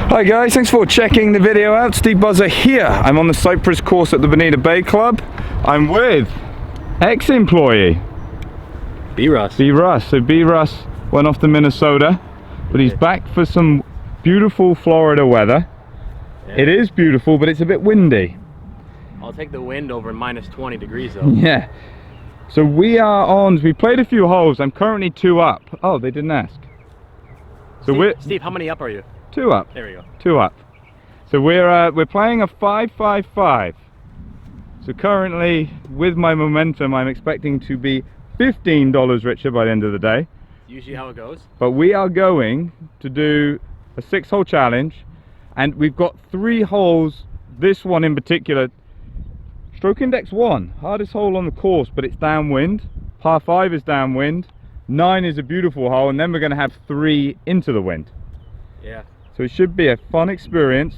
Hi guys, thanks for checking the video out. Steve Buzza here. I'm on the Cypress Course at the Bonita Bay Club. I'm with ex-employee B.Russ. B.Russ. So B.Russ went off to Minnesota, but he's back for some beautiful Florida weather. Yeah. It is beautiful, but it's a bit windy. I'll take the wind over minus 20 degrees though. Yeah. So we played a few holes. I'm currently 2 up. Oh, they didn't ask. So Steve, how many up are you? 2 up. There we go. 2 up. So we're playing a 5-5-5. So currently, with my momentum, I'm expecting to be $15 richer by the end of the day. Usually how it goes. But we are going to do a 6-hole challenge, and we've got 3 holes. This one in particular, stroke index 1, hardest hole on the course, but it's downwind. Par 5 is downwind. 9 is a beautiful hole, and then we're going to have 3 into the wind. Yeah. So it should be a fun experience.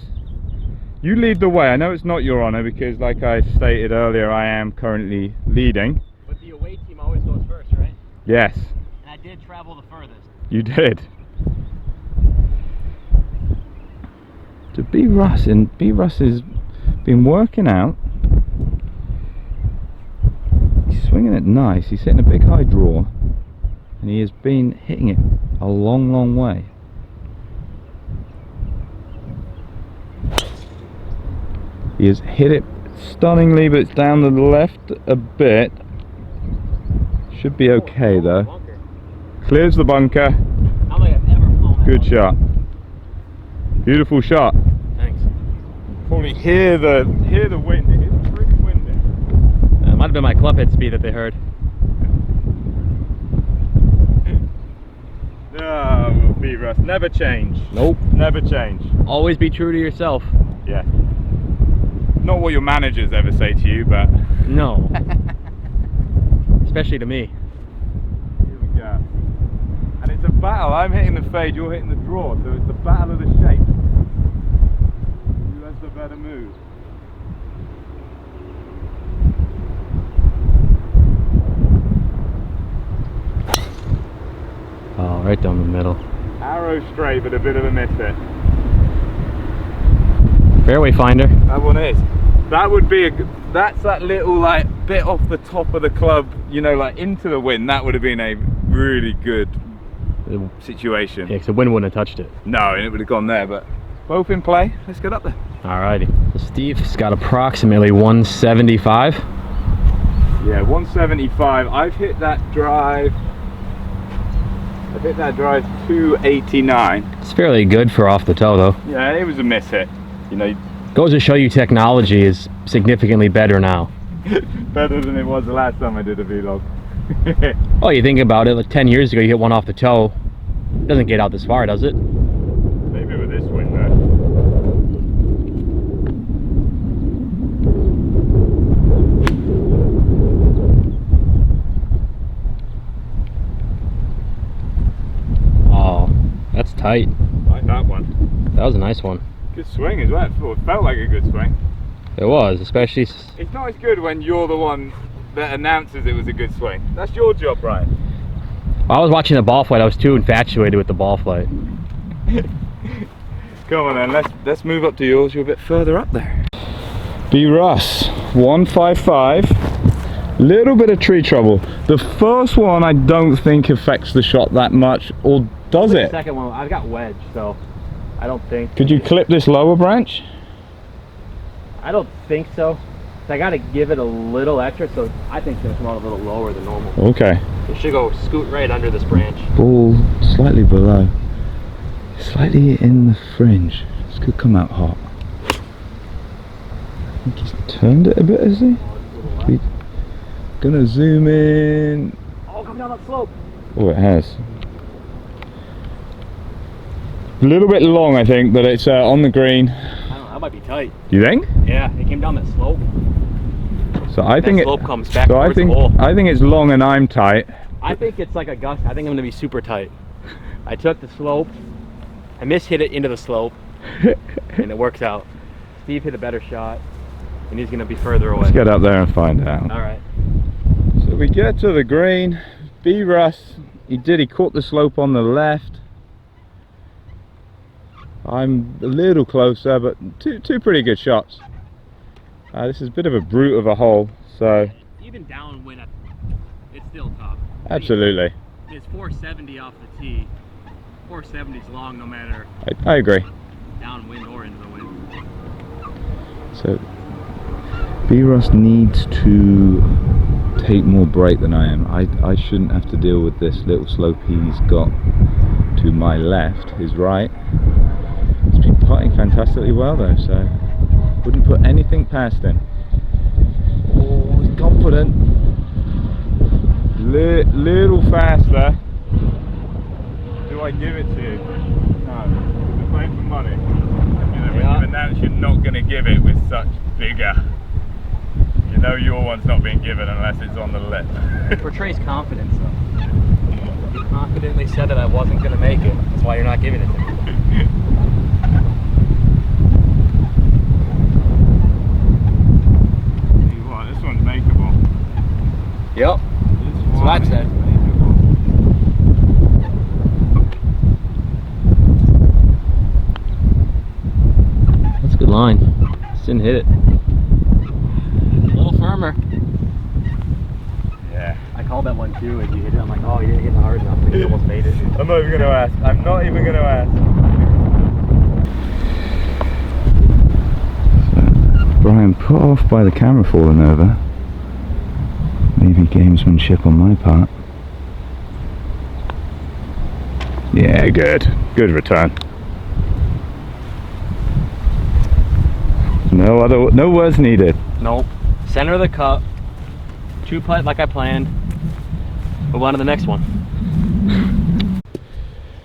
You lead the way. I know it's not your honor because, like I stated earlier, I am currently leading. But the away team always goes first, right? Yes. And I did travel the furthest. You did. To B.Russ, and B.Russ has been working out. He's swinging it nice. He's hitting a big high draw, and he has been hitting it a long, long way. He has hit it stunningly, but it's down to the left a bit. Should be okay though. Clears the bunker. I don't think I've ever flown Good shot. Beautiful shot. Thanks. Probably hear the wind. It is pretty windy. It might have been my club head speed that they heard. No, B.Russ, never change. Nope. Never change. Always be true to yourself. Yeah. Not what your managers ever say to you, but... No. Especially to me. Here we go. And it's a battle. I'm hitting the fade, you're hitting the draw, so it's the battle of the shape. Who has the better move? Oh, right down the middle. Arrow straight, but a bit of a miss hit. Fairway finder. That one is. That would be that's that little like bit off the top of the club, you know, like into the wind. That would have been a really good situation. Yeah, because the wind wouldn't have touched it. No, and it would have gone there, but both in play. Let's get up there. Alrighty. So Steve's got approximately 175. Yeah, 175. I've hit that drive 289. It's fairly good for off the toe though. Yeah, it was a miss hit. You know, goes to show you technology is significantly better now. better than it was the last time I did a vlog. Oh, you think about it, like 10 years ago you hit one off the toe. It doesn't get out this far, does it? Maybe with this wind though. Oh, that's tight. Like that one. That was a nice one. Good swing as well. It felt like a good swing. It was, especially... It's not as good when you're the one that announces it was a good swing. That's your job, Brian. While I was watching the ball flight, I was too infatuated with the ball flight. Come on then, let's move up to yours. You're a bit further up there. B.Russ, 155. Little bit of tree trouble. The first one I don't think affects the shot that much, or does it? The second one, I've got wedge, so I don't think. Could you clip this lower branch? I don't think so. So I got to give it a little extra, so I think it's going to come out a little lower than normal. Okay. It should go scoot right under this branch. Ball slightly below. Slightly in the fringe. This could come out hot. I think he's turned it a bit, has he? We're gonna zoom in. Oh, come down that slope. Oh, it has. A little bit long, I think, but it's on the green. I don't know, that might be tight. You think? Yeah, it came down that slope. So I think slope comes back so towards the hole. I think it's long and I'm tight. I think it's like a gust. I think I'm gonna be super tight. I took the slope, I mishit it into the slope, and it worked out. Steve hit a better shot, and he's gonna be further away. Let's get up there and find out. All right. So we get to the green. B.Russ, he caught the slope on the left. I'm a little closer, but two pretty good shots. This is a bit of a brute of a hole, so even downwind, it's still tough. absolutely. It's 470 off the tee. 470 is long, no matter. I agree. Downwind or into the wind. So B.Russ needs to take more break than I am. I shouldn't have to deal with this little slope he's got to my left. His right. He's been putting fantastically well though, so wouldn't put anything past him. Oh, he's confident. Little faster. Do I give it to you? No. We're playing for money. You know, Yeah. we've announced you're not going to give it with such vigor. You know your one's not being given unless it's on the lip. It portrays confidence though. You confidently said that I wasn't going to make it. That's why you're not giving it to me. This one's makeable. Yep. That's what I said. That's a good line. Just didn't hit it. A little firmer. Yeah. I called that one too as you hit it. I'm like, oh, you didn't hit it hard enough. But you almost made it. I'm not even going to ask. I'm not even going to ask. Brian put off by the camera falling over. Maybe gamesmanship on my part. Yeah, good. Good return. No words needed. Nope. Center of the cup. 2-putt like I planned. Move on to the next one.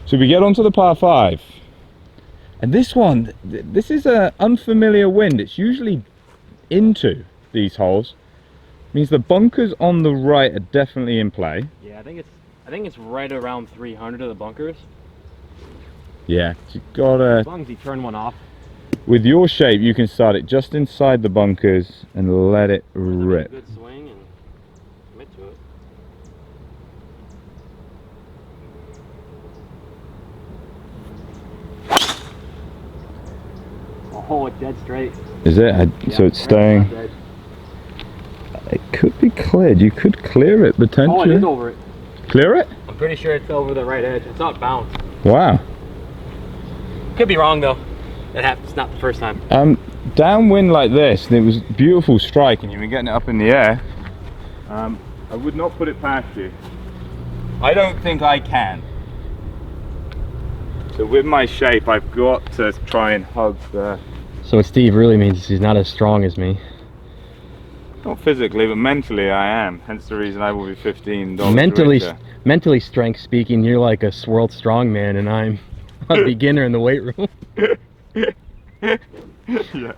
So we get onto the par 5. And this one, this is an unfamiliar wind. It's usually into these holes. Means the bunkers on the right are definitely in play. Yeah, I think it's right around 300 of the bunkers. Yeah, you gotta. As long as you turn one off. With your shape, you can start it just inside the bunkers and let it rip. Good swing and commit to it. Oh, it's dead straight. Is it? Yeah, So it's right staying. on the edge. It could be cleared. You could clear it potentially. Oh, it is over it. Clear it? I'm pretty sure it's over the right edge. It's not bounced. Wow. Could be wrong though. It happens. It's not the first time. Downwind like this, and it was beautiful strike, and you've been getting it up in the air. I would not put it past you. I don't think I can. So with my shape, I've got to try and hug the. So what Steve really means is he's not as strong as me. Not physically, but mentally I am. Hence the reason I will be $15. Mentally strength speaking, you're like a world strongman, and I'm a beginner in the weight room. Yeah.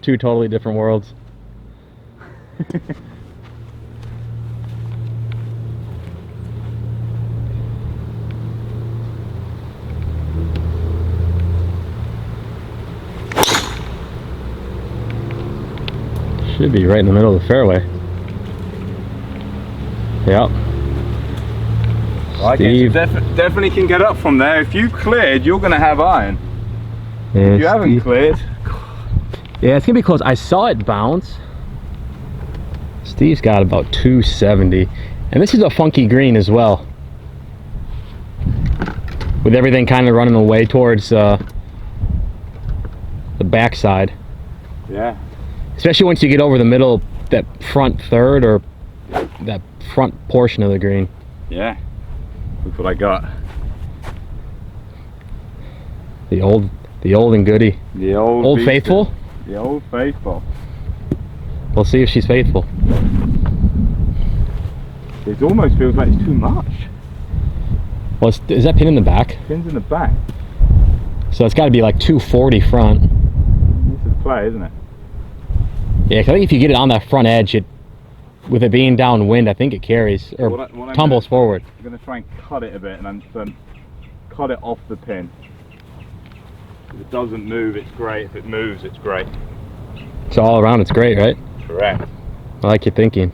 Two totally different worlds. Should be right in the middle of the fairway. Yep. Well, Steve. definitely can get up from there. If you cleared, you're going to have iron. Yeah, If you haven't cleared. Yeah, it's gonna be close. I saw it bounce. Steve's got about 270, and this is a funky green as well, with everything kind of running away towards the backside. Yeah. Especially once you get over the middle, that front third or that front portion of the green. Yeah. Look what I got. The old and goodie. The old beast. Faithful. The old faithful. We'll see if she's faithful. It almost feels like it's too much. Well, is that pin in the back? Pin's in the back. So it's got to be like 240 front. This is play, isn't it? Yeah, 'cause I think if you get it on that front edge, with it being downwind, I think it carries or What tumbles forward. I'm going to try and cut it a bit, and I'm cut it off the pin. If it doesn't move, it's great. If it moves, it's great. So all around, it's great, right? Correct. I like your thinking.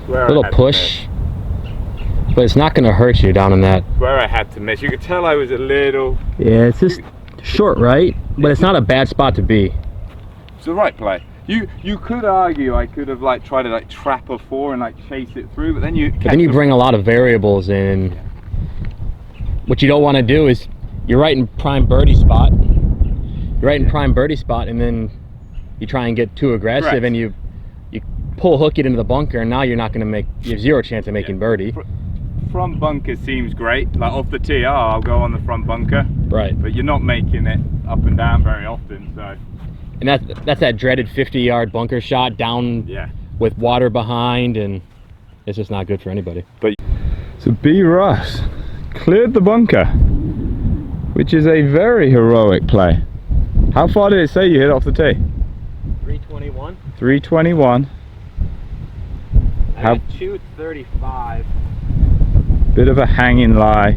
Swear I Little had to push. miss. But it's not going to hurt you down in that. Where I had to miss. You could tell I was a little... Yeah, it's just short right, but it's not a bad spot to be. It's the right play. You could argue I could have like tried to like trap a 4 and like chase it through, but then you bring a lot of variables in. Yeah. What you don't want to do is you're right in prime birdie spot. You're right in prime birdie spot, and then you try and get too aggressive. Correct. And you pull hook it into the bunker, and now you're not going to make. You have zero chance of making birdie. Front bunker seems great. Like off the tee, I'll go on the front bunker. Right. But you're not making it up and down very often, so. And that's that dreaded 50-yard bunker shot down with water behind, and it's just not good for anybody. But so B.Russ cleared the bunker, which is a very heroic play. How far did it say you hit off the tee? 321. 321. I got 235. Bit of a hanging lie.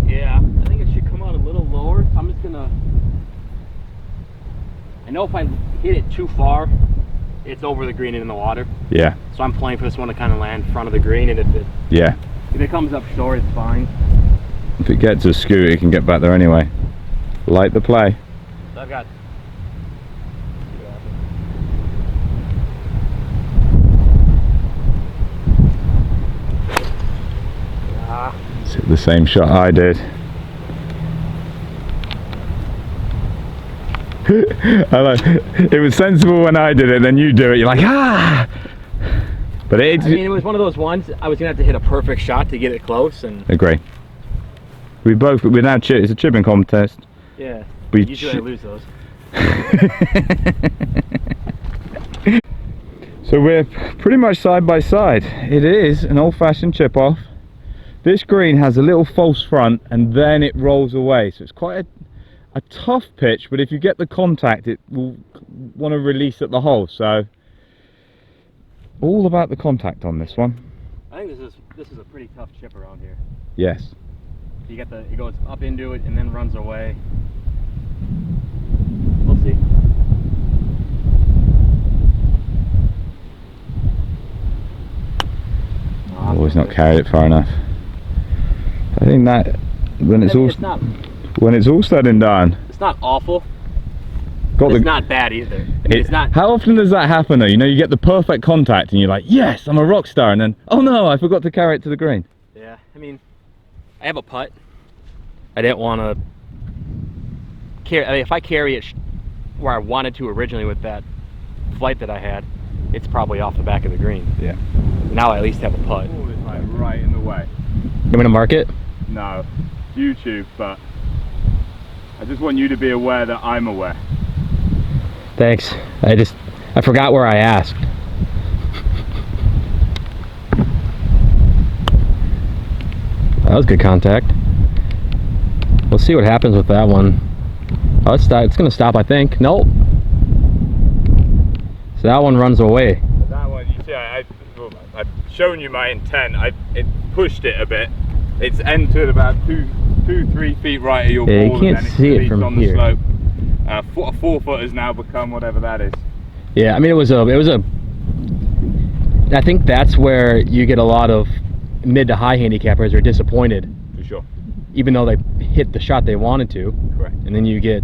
Yeah, I think it should come out a little lower. So I'm just gonna. I know if I hit it too far, it's over the green and in the water. Yeah. So I'm playing for this one to kind of land in front of the green, and if it comes up short, it's fine. If it gets a scoot, it can get back there anyway. Like the play. So I've got. It's the same shot I did. I like, it was sensible when I did it, then you do it, you're like, ah! But I mean, it was one of those ones, I was going to have to hit a perfect shot to get it close. And agree. We're now it's a chipping contest. Yeah, usually I lose those. So we're pretty much side by side. It is an old-fashioned chip off. This green has a little false front and then it rolls away, so it's quite a tough pitch, but if you get the contact it will want to release at the hole, so all about the contact on this one. I think this is a pretty tough chip around here. Yes. You get it goes up into it and then runs away. We'll see. Oh, he's not carried it far enough. I think that when it's all said and done, it's not awful. It's not bad either. It's not. How often does that happen though? You know, you get the perfect contact and you're like, yes, I'm a rock star, and then, oh no, I forgot to carry it to the green. Yeah, I mean, I have a putt. I didn't want to carry. I mean, if I carry it where I wanted to originally with that flight that I had, it's probably off the back of the green. Yeah. Now I at least have a putt. Oh, it's like right in the way. You want to mark it? No, YouTube, but I just want you to be aware that I'm aware. Thanks. I forgot where I asked. That was good contact. We'll see what happens with that one. Oh, it's going to stop, I think. Nope. So that one runs away. That one, you see, I've shown you my intent. it pushed it a bit. It's entered about 2-3 feet right of your ball. Yeah, you can't see it from here. The slope. A 4-foot has now become whatever that is. Yeah, I mean, it was a. I think that's where you get a lot of mid to high handicappers are disappointed. For sure. Even though they hit the shot they wanted to. Correct. And then you get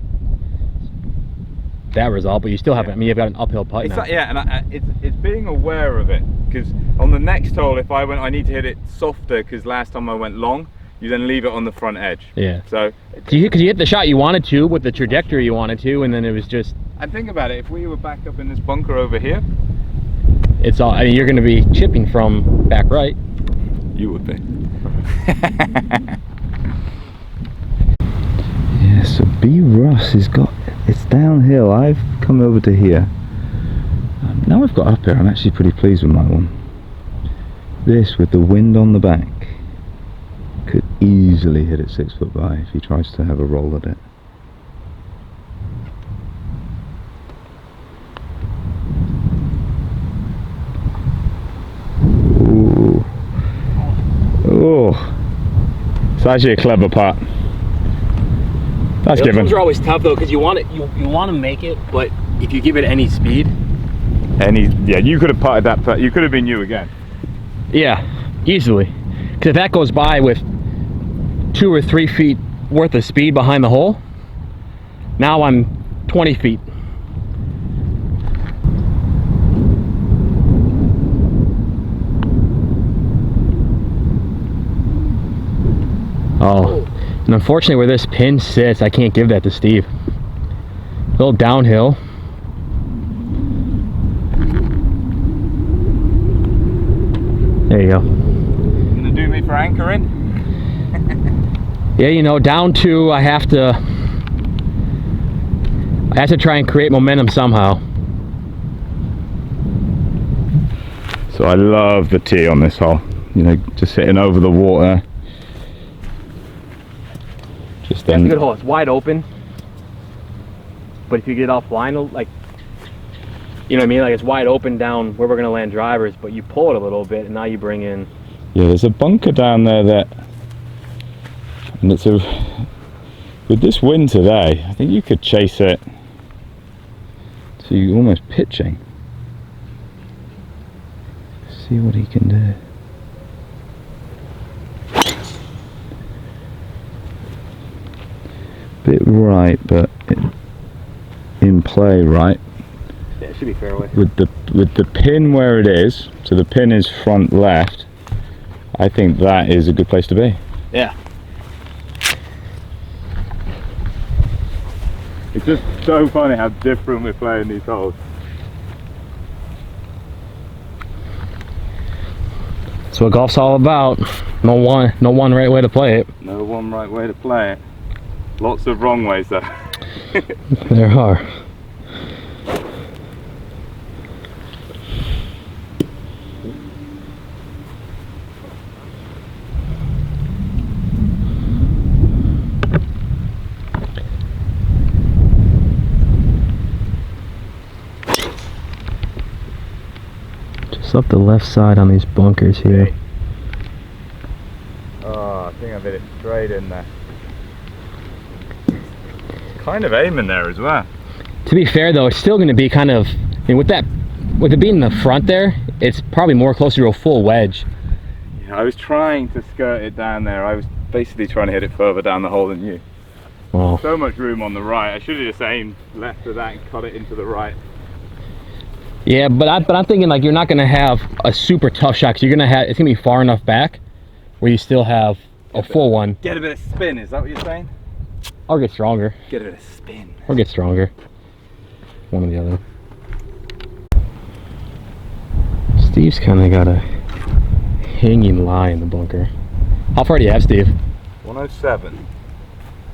that result, but you still have. I mean, you've got an uphill putt now. Yeah, and it's being aware of it, because on the next hole, if I need to hit it softer, because last time I went long, you then leave it on the front edge. Yeah. So because you hit the shot you wanted to with the trajectory you wanted to, and then it was just. And think about it, if we were back up in this bunker over here, it's all. I mean, you're going to be chipping from back right. You would be. Yeah. So B.Russ has got. It's downhill. I've come over to here. Now I've got up here. I'm actually pretty pleased with my one. This with the wind on the back could easily hit it 6 foot by if he tries to have a roll at it. Ooh. Oh, it's actually a clever putt. That's given. Those are always tough though, because you want it. You want to make it, but if you give it any speed, yeah, you could have putted that putt. You could have been you again. Yeah, easily. Because if that goes by with 2 or 3 feet worth of speed behind the hole, now I'm 20 feet. Oh, and unfortunately where this pin sits, I can't give that to Steve. A little downhill. There you go. Gonna do me for anchoring? Yeah, you know, down 2, I have to try and create momentum somehow. So I love the tee on this hole. You know, just sitting over the water. Just That's a good hole. It's wide open. But if you get offline, like, you know what I mean? Like, it's wide open down where we're gonna land drivers, but you pull it a little bit, and now you bring in. Yeah, there's a bunker down there that, and it's a. With this wind today, I think you could chase it. So you're almost pitching. See what he can do. Bit right, but in play right. Yeah, it should be fairway. With the pin where it is, so the pin is front left. I think that is a good place to be. Yeah. It's just so funny how different we're playing these holes. That's what golf's all about. No one right way to play it. No one right way to play it. Lots of wrong ways though. There are. Just up the left side on these bunkers here. Oh, I think I've hit it straight in there. Kind of aiming there as well. To be fair though, it's still going to be kind of, I mean, with it being in the front there, it's probably more closer to a full wedge. Yeah, I was trying to skirt it down there. I was basically trying to hit it further down the hole than you. Wow. So much room on the right. I should have just aimed left of that and cut it into the right. Yeah, but I'm thinking like you're not going to have a super tough shot because you're going to have, it's going to be far enough back where you still have a full one. Get a bit of spin, is that what you're saying? Or get stronger. Get a bit of spin. Or get stronger. One or the other. Steve's kind of got a hanging lie in the bunker. How far do you have, Steve? 107.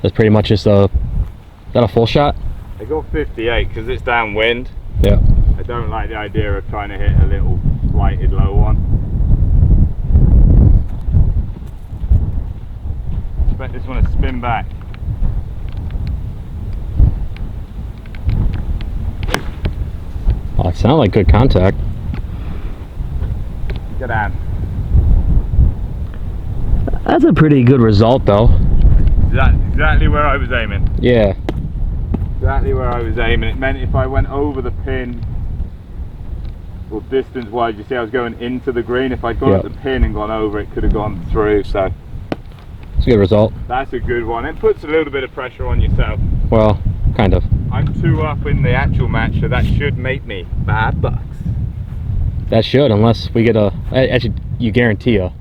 That's pretty much just is that a full shot? I got 58 because it's downwind. Yeah. I don't like the idea of trying to hit a little slighted low one. Expect this one to spin back. Oh, it sounded like good contact. Get down. That's a pretty good result though. Exactly where I was aiming. Yeah. Exactly where I was aiming. It meant if I went over the pin, well, distance wise, you see I was going into the green. If I'd gone at the pin and gone over, it could have gone through. So it's a good result. That's a good one. It puts a little bit of pressure on yourself. Well, kind of. I'm 2 up in the actual match, so that should make me $5. That should, unless we get actually, you guarantee a.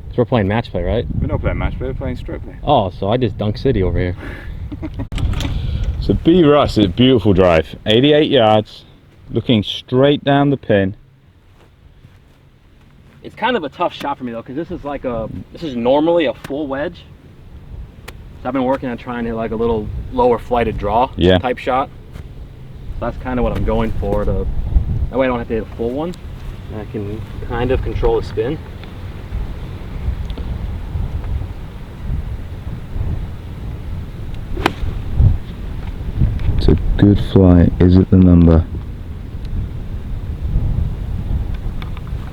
Because we're playing match play, right? We're not playing match play, we're playing stroke play. Oh, so I just dunk city over here. So B.Russ is a beautiful drive. 88 yards, looking straight down the pin. It's kind of a tough shot for me though, because this is normally a full wedge. So I've been working on trying to hit like a little lower flighted draw type shot. So that's kind of what I'm going for. That way I don't have to hit a full one. And I can kind of control the spin. It's a good flight. Is it the number?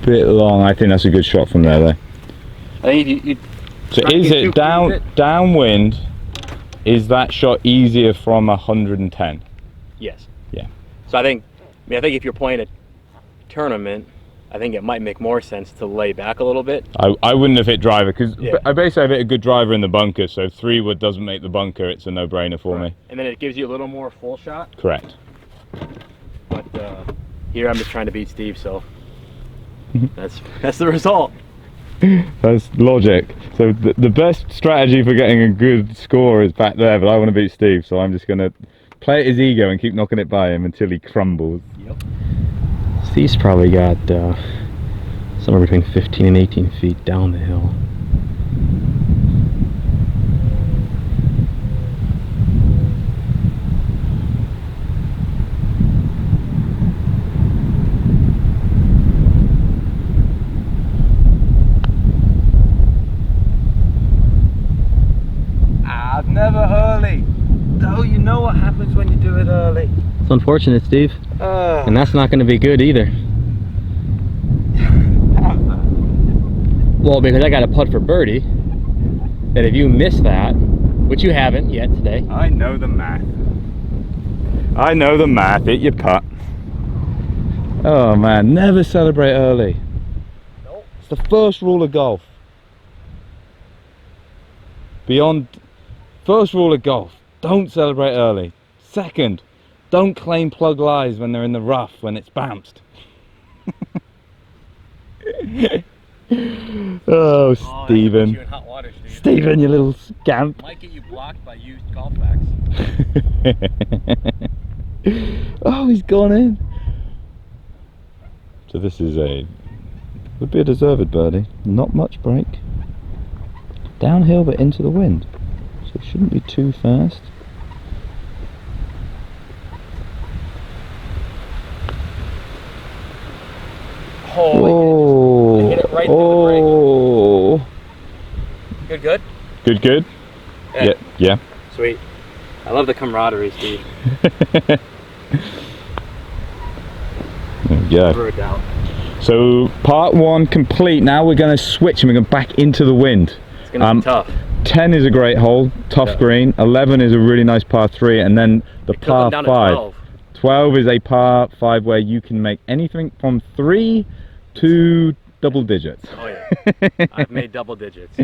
Bit long. I think that's a good shot from there though. I think you so is it downwind? Is that shot easier from 110? Yes. Yeah. So I think if you're playing a tournament, I think it might make more sense to lay back a little bit. I wouldn't have hit driver because Yeah. I basically have hit a good driver in the bunker, so 3 wood doesn't make the bunker. It's a no-brainer for me. And then it gives you a little more full shot. Correct. But here I'm just trying to beat Steve, so that's the result. That's logic. So the best strategy for getting a good score is back there, but I want to beat Steve, so I'm just going to play at his ego and keep knocking it by him until he crumbles. Yep. Steve's probably got somewhere between 15 and 18 feet down the hill. Never early. Oh, you know what happens when you do it early. It's unfortunate, Steve. And that's not going to be good either. Well, because I got a putt for birdie. That if you miss that, which you haven't yet today. I know the math. I know the math. Hit your putt. Oh man, never celebrate early. Nope. It's the first rule of golf. First rule of golf, don't celebrate early. Second, don't claim plug lies when they're in the rough, when it's bounced. Oh, Stephen. You in hot water, Steve. Stephen, you little scamp. Might get you blocked by used golf bags. Oh, he's gone in. So this is would be a deserved birdie. Not much break. Downhill but into the wind. So it shouldn't be too fast. Oh, I hit it right through the break. Good? Good? Yeah. Yeah. Sweet. I love the camaraderie, Steve. There we go. Threw it down. So part 1 complete. Now we're going to switch and we're going back into the wind. It's going to be tough. 10 is a great hole, tough green. 11 is a really nice par 3, and then the par 5. 12 is a par 5 where you can make anything from 3 to double digits. Oh yeah, I've made double digits.